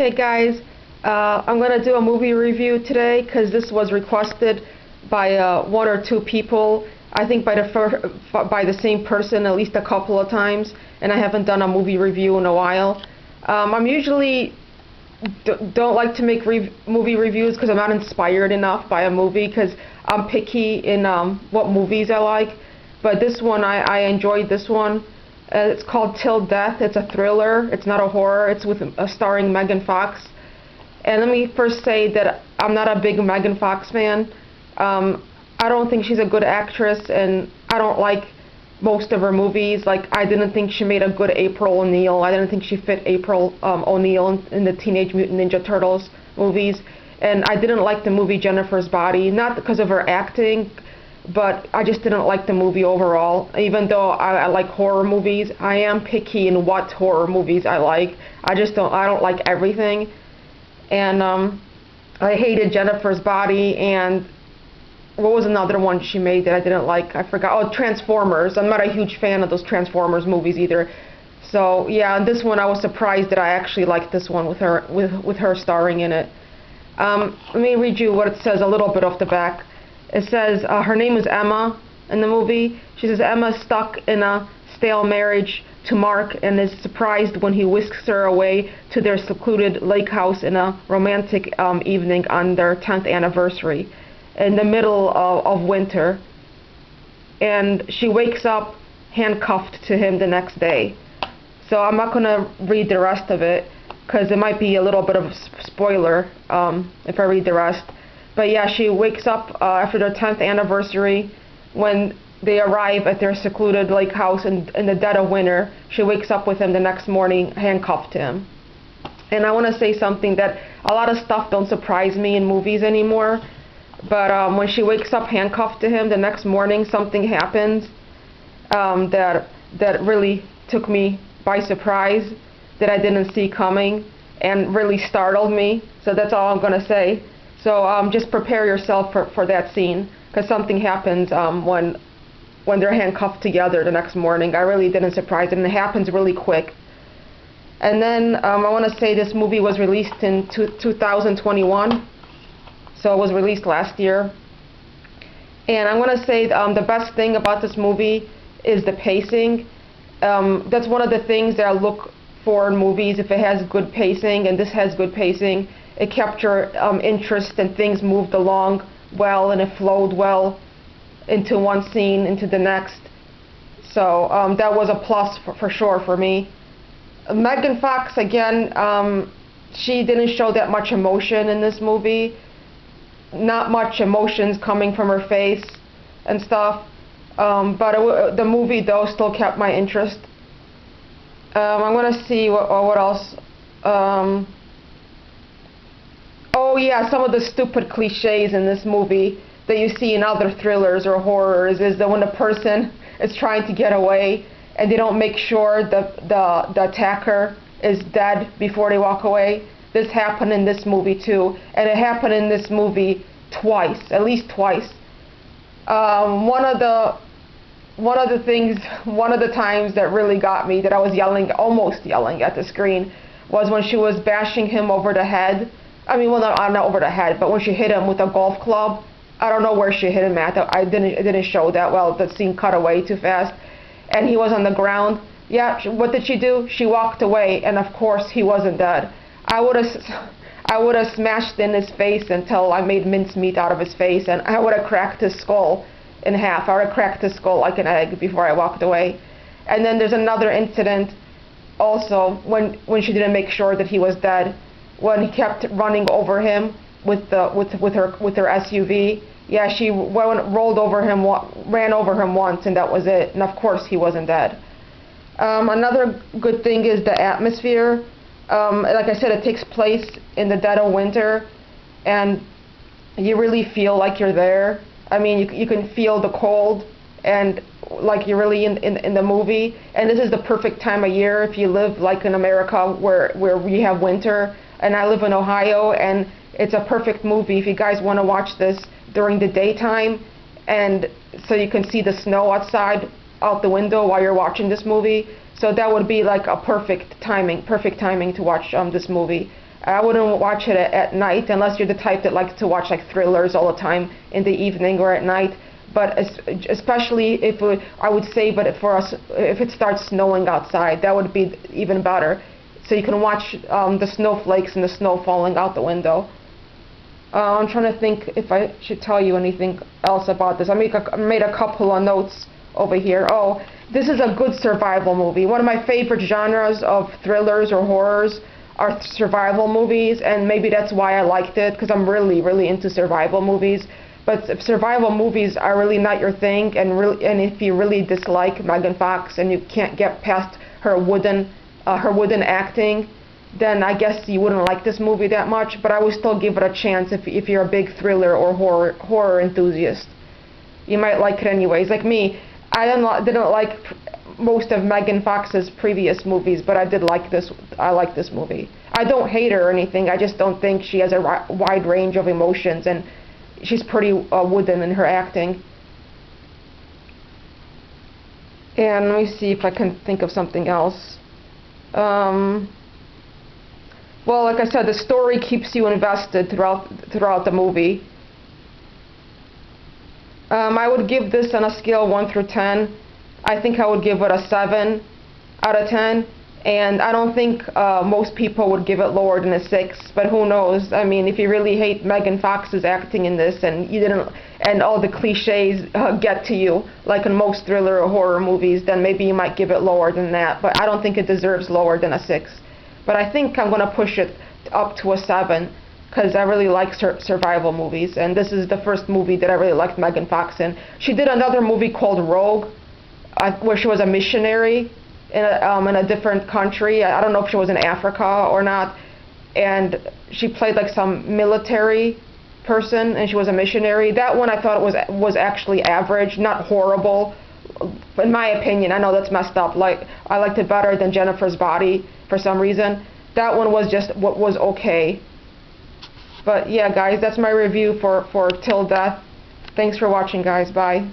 Hey guys, I'm gonna do a movie review today because this was requested by one or two people. I think by the same person at least a couple of times, and I haven't done a movie review in a while. I'm usually don't like to make movie reviews because I'm not inspired enough by a movie because I'm picky in what movies I like. But this one, I enjoyed this one. It's called Till Death. It's a thriller. It's not a horror. It's with starring Megan Fox. And let me first say that I'm not a big Megan Fox fan. I don't think she's a good actress, and I don't like most of her movies. Like, I didn't think she made a good April O'Neil. I didn't think she fit April O'Neil in the Teenage Mutant Ninja Turtles movies. And I didn't like the movie Jennifer's Body, not because of her acting, but I just didn't like the movie overall. Even though I like horror movies, I am picky in what horror movies I like. I don't like everything. And I hated Jennifer's Body, and what was another one she made that I didn't like? I forgot. Oh, Transformers. I'm not a huge fan of those Transformers movies either. So yeah, this one I was surprised that I actually liked this one with her starring in it. Let me read you what it says a little bit off the back. It says her name is Emma in the movie. She says Emma is stuck in a stale marriage to Mark and is surprised when he whisks her away to their secluded lake house in a romantic evening on their 10th anniversary in the middle of winter. And she wakes up handcuffed to him the next day. So I'm not going to read the rest of it because it might be a little bit of a spoiler if I read the rest. But yeah, she wakes up after their 10th anniversary when they arrive at their secluded lake house in the dead of winter. She wakes up with him the next morning, handcuffed to him. And I want to say something that a lot of stuff don't surprise me in movies anymore. But when she wakes up handcuffed to him the next morning, something happens that really took me by surprise, that I didn't see coming, and really startled me. So that's all I'm going to say. So just prepare yourself for that scene, because something happens when they're handcuffed together the next morning. I really didn't surprise it, and it happens really quick. And then I want to say this movie was released in 2021, so it was released last year. And I want to say the best thing about this movie is the pacing. That's one of the things that I look for in movies, if it has good pacing, and this has good pacing. It kept your interest, and things moved along well, and it flowed well into one scene, into the next. So that was a plus for sure for me. Megan Fox, again, she didn't show that much emotion in this movie. Not much emotions coming from her face and stuff. But the movie, though, still kept my interest. I'm going to see what else. Oh yeah, some of the stupid cliches in this movie that you see in other thrillers or horrors is that when a person is trying to get away and they don't make sure the attacker is dead before they walk away. This happened in this movie too, and it happened in this movie twice, at least twice. One of the times that really got me, that I was almost yelling at the screen, was when she was bashing him over the head. I mean, well, not over the head, but when she hit him with a golf club. I don't know where she hit him at. It didn't show that well. The scene cut away too fast, and he was on the ground. Yeah, what did she do? She walked away, and of course he wasn't dead. I would have smashed in his face until I made mincemeat out of his face, and I would have cracked his skull in half. I would have cracked his skull like an egg before I walked away. And then there's another incident also when she didn't make sure that he was dead, when he kept running over him with her SUV. Yeah, she ran over him once, and that was it. And of course he wasn't dead. Another good thing is the atmosphere. Like I said, it takes place in the dead of winter, and you really feel like you're there. I mean, you can feel the cold, and like you're really in the movie. And this is the perfect time of year if you live like in America where we have winter. And I live in Ohio, and it's a perfect movie if you guys want to watch this during the daytime, and so you can see the snow out the window while you're watching this movie. So that would be like a perfect timing to watch this movie. I wouldn't watch it at night unless you're the type that likes to watch like thrillers all the time in the evening or at night. But especially if I would say, but for us, if it starts snowing outside, that would be even better. So you can watch the snowflakes and the snow falling out the window. I'm trying to think if I should tell you anything else about this. I made a couple of notes over here. Oh, this is a good survival movie. One of my favorite genres of thrillers or horrors are survival movies, and maybe that's why I liked it, because I'm really, really into survival movies. But if survival movies are really not your thing, and if you really dislike Megan Fox and you can't get past her wooden acting, then I guess you wouldn't like this movie that much. But I would still give it a chance if you're a big thriller or horror enthusiast. You might like it anyways. Like me, I didn't like most of Megan Fox's previous movies, but I did like this. I like this movie. I don't hate her or anything. I just don't think she has a wide range of emotions, and she's pretty wooden in her acting. And let me see if I can think of something else. Well, like I said, the story keeps you invested throughout the movie. I would give this on a scale 1 through 10. I think I would give it a 7 out of 10. And I don't think most people would give it lower than a 6, but who knows? I mean, if you really hate Megan Fox's acting in this, and all the cliches get to you, like in most thriller or horror movies, then maybe you might give it lower than that. But I don't think it deserves lower than a 6. But I think I'm going to push it up to a 7, because I really like survival movies, and this is the first movie that I really liked Megan Fox in. She did another movie called Rogue, where she was a missionary in a different country. I don't know if she was in Africa or not, and she played like some military person, and she was a missionary. That one I thought was actually average, not horrible, in my opinion. I know that's messed up. Like, I liked it better than Jennifer's Body for some reason. That one was just what was okay. But yeah, guys, that's my review for Till Death. Thanks for watching, guys. Bye.